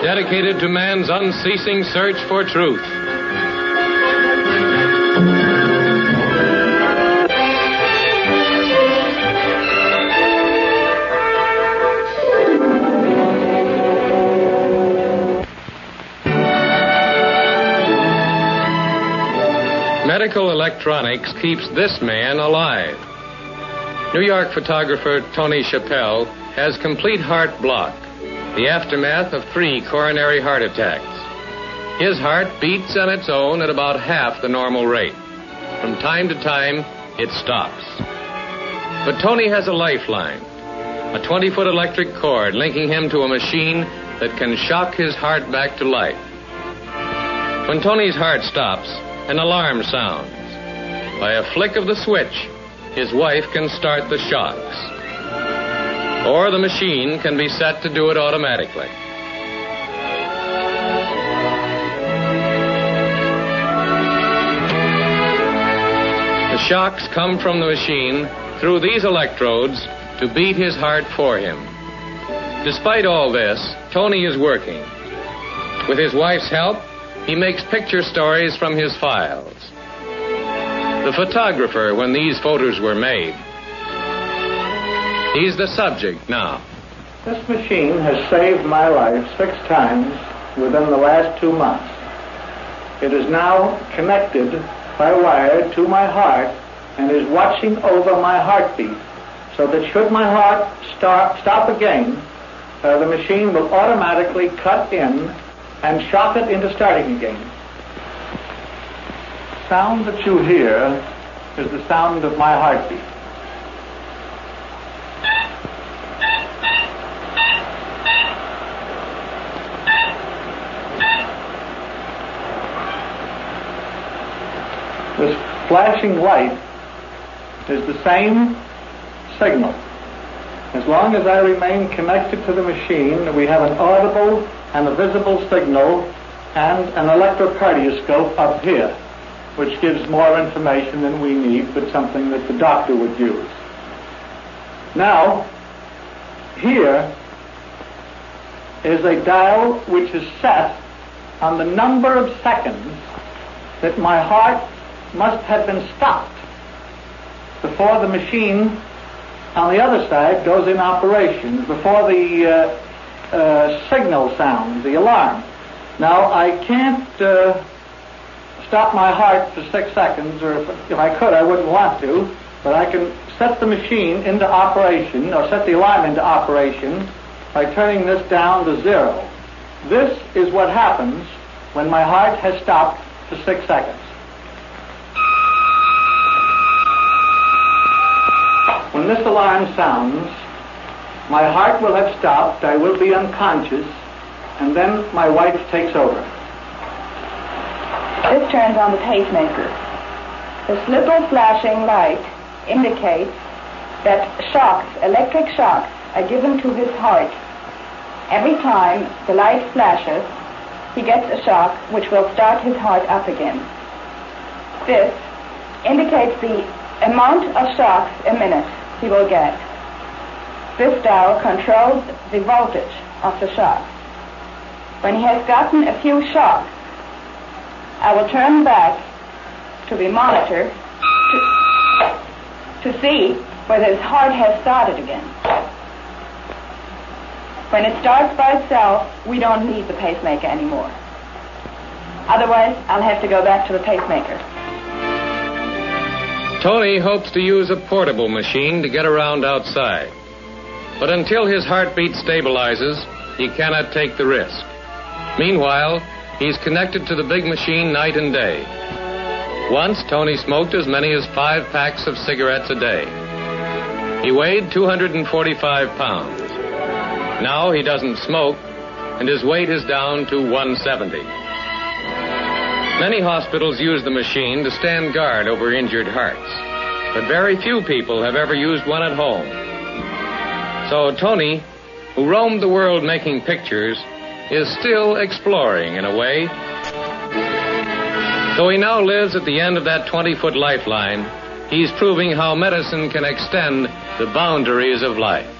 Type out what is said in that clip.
dedicated to man's unceasing search for truth. Medical electronics keeps this man alive. New York photographer Tony Chappelle has complete heart block, the aftermath of 3 coronary heart attacks. His heart beats on its own at about half the normal rate. From time to time, it stops. But Tony has a lifeline, a 20-foot electric cord linking him to a machine that can shock his heart back to life. When Tony's heart stops, an alarm sounds. By a flick of the switch, his wife can start the shocks. Or the machine can be set to do it automatically. The shocks come from the machine through these electrodes to beat his heart for him. Despite all this, Tony is working. With his wife's help, he makes picture stories from his files. The photographer when these photos were made. He's the subject now. This machine has saved my life 6 times within the last 2 months. It is now connected by wire to my heart and is watching over my heartbeat, so that should my heart stop again, the machine will automatically cut in and shock it into starting again. The sound that you hear is the sound of my heartbeat. This flashing light is the same signal. As long as I remain connected to the machine, we have an audible and a visible signal and an electrocardioscope up here, which gives more information than we need, but something that the doctor would use. Now, here is a dial which is set on the number of seconds that my heart must have been stopped before the machine on the other side goes in operation, before the signal sounds, the alarm. Now, I can't stop my heart for 6 seconds, or if I could, I wouldn't want to, but I can set the machine into operation, or set the alarm into operation, by turning this down to 0. This is what happens when my heart has stopped for 6 seconds. When this alarm sounds, my heart will have stopped, I will be unconscious, and then my wife takes over. This turns on the pacemaker. The slipper flashing light indicates that shocks, electric shocks, are given to his heart. Every time the light flashes, he gets a shock which will start his heart up again. This indicates the amount of shocks a minute he will get. This dial controls the voltage of the shock. When he has gotten a few shocks, I will turn back to the monitor to see whether his heart has started again. When it starts by itself, we don't need the pacemaker anymore. Otherwise, I'll have to go back to the pacemaker. Tony hopes to use a portable machine to get around outside. But until his heartbeat stabilizes, he cannot take the risk. Meanwhile, he's connected to the big machine night and day. Once, Tony smoked as many as 5 packs of cigarettes a day. He weighed 245 pounds. Now he doesn't smoke, and his weight is down to 170. Many hospitals use the machine to stand guard over injured hearts, but very few people have ever used one at home. So Tony, who roamed the world making pictures, is still exploring in a way. Though he now lives at the end of that 20-foot lifeline, he's proving how medicine can extend the boundaries of life.